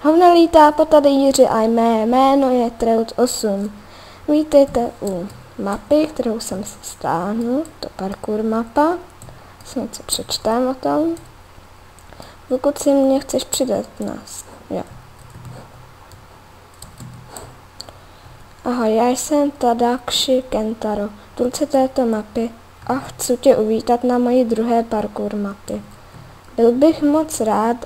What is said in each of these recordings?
Hovno lítá po talíři a mé jméno je Treut 8. Vítejte u mapy, kterou jsem si stáhnul, to parkour mapa. Si něco přečtám o tom. Pokud si mě chceš přidat nás, jo. Ahoj, já jsem Tadashi Kentaro, tvůrce této mapy a chci tě uvítat na mojí druhé parkour mapy. Byl bych moc rád,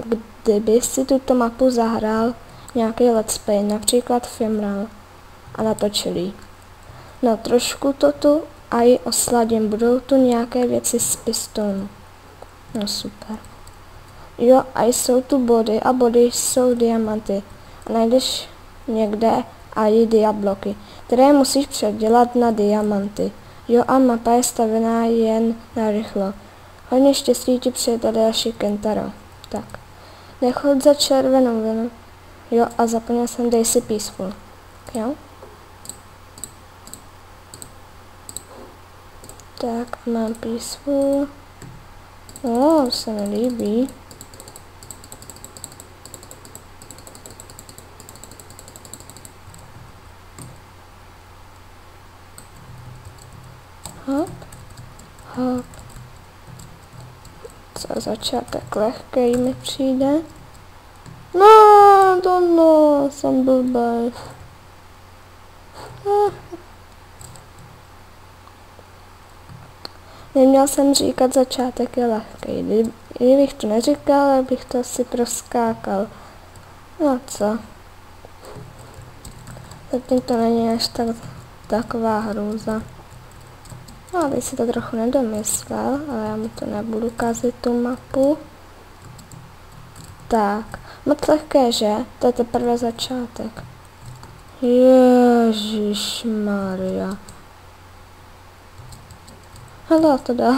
kdyby si tuto mapu zahrál nějaký let's play, například Fimral a natočilý. No trošku to tu a i osladím, budou tu nějaké věci z pistonu. No super. Jo, a jsou tu body a body jsou diamanty. A najdeš někde i diabloky, které musíš předělat na diamanty. Jo, a mapa je stavená jen na rychlo. Hodně štěstí ti přeje Tadashi Kentaro. Tak. Nechod za červenou vlnu. Jo, a zapomněl jsem, dej si peaceful. Jo? Tak, mám peaceful. Se mi líbí. Hop, hop. Co začátek lehkej mi přijde. No, jsem blbej. Neměl jsem říkat, začátek je lehkej. Kdybych to neříkal, tak bych to asi proskákal. No co? Zatím to není až taková hrůza. No, abych si to trochu nedomyslel, ale já mu to nebudu kazit, tu mapu. Tak, moc lehké, že? To je teprve začátek. Ježišmarja. Hele, to dá.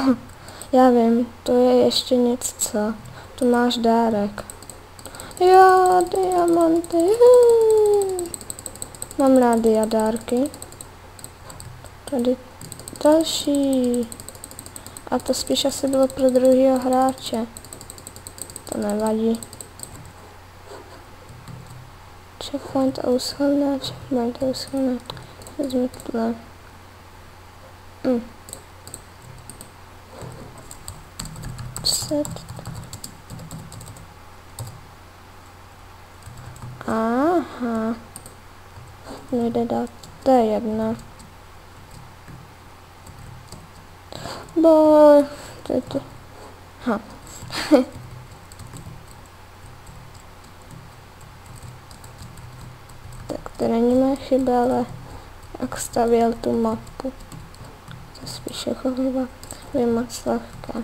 Já vím, to je ještě něco. Tu máš dárek. Jo, diamanty. Mám rád dárky. Tady další. A to spíš asi bylo pro druhého hráče. To nevadí. Checkpoint a uschovná, checkpoint a uschovná. Vezmu tohle. Set. Aha. Nejde dát. To je jedna. Boj. To je to. Ha. Tak to není moje chyba, ale jak stavěl tu mapu. To spíš jako chyba. Je moc lehké.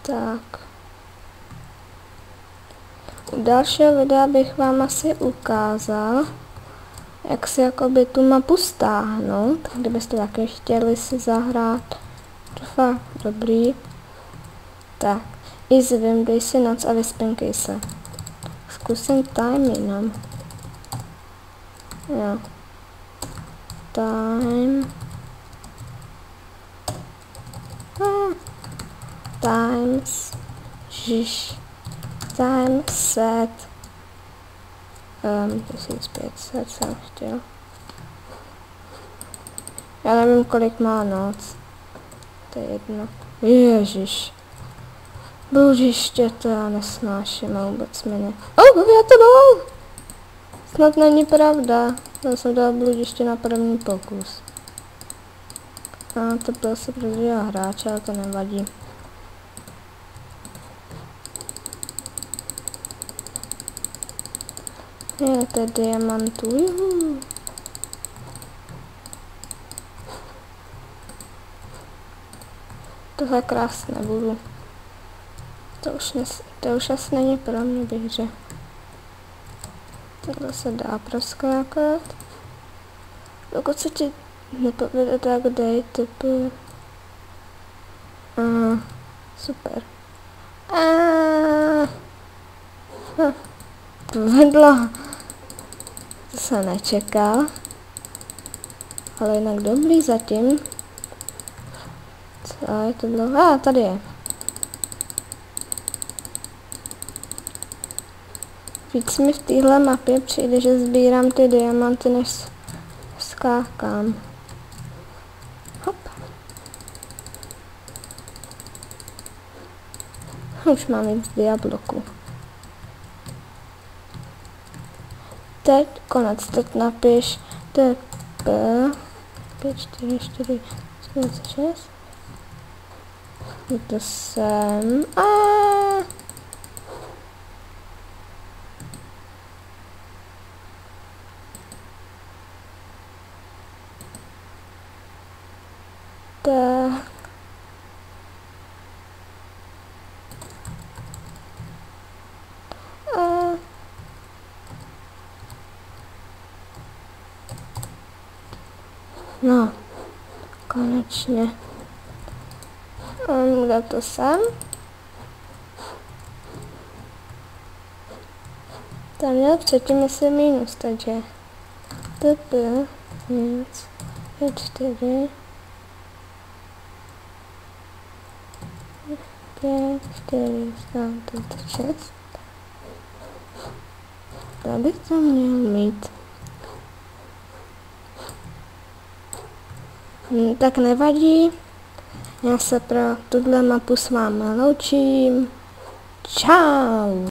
Tak. U dalšího videa bych vám asi ukázal, jak si jakoby tu mapu stáhnout, kdybyste taky chtěli si zahrát. To fakt dobrý. Tak. Easy vím, dej si noc a vyspinkej se. Zkusím time. Jo. Time. Times. Time set. 1500 jsem chtěl. Já nevím, kolik má noc. To je jedno. Ježiš. Bludiště, to já nesnáším a vůbec mi ne. Já to dal! Snad není pravda. Já jsem dal bludiště na první pokus. A to byl se pro druhého hráče, ale to nevadí. Je to diamantů, juhu. Tohle krásné budu. To už asi není pro mě, bych řekl. Takhle se dá proskákat. Pokud se ti nepovede, tak dej typy. Super. Povedlo. To jsem nečekal. Ale jinak dobrý zatím. Co je to bylo? Tady je. Víc mi v téhle mapě přijde, že sbírám ty diamanty, než skákám. Hop. Už mám víc diabloků. Teď konec, teď napiš TP 544 46. Je to sem. Tak. No, konečně. Kde to sem? Tam měl předtím myslím minus, takže TP minus 4 5 4 6. Tady to měl mít. Tak nevadí. Já se pro tuhle mapu s vámi loučím. Čau!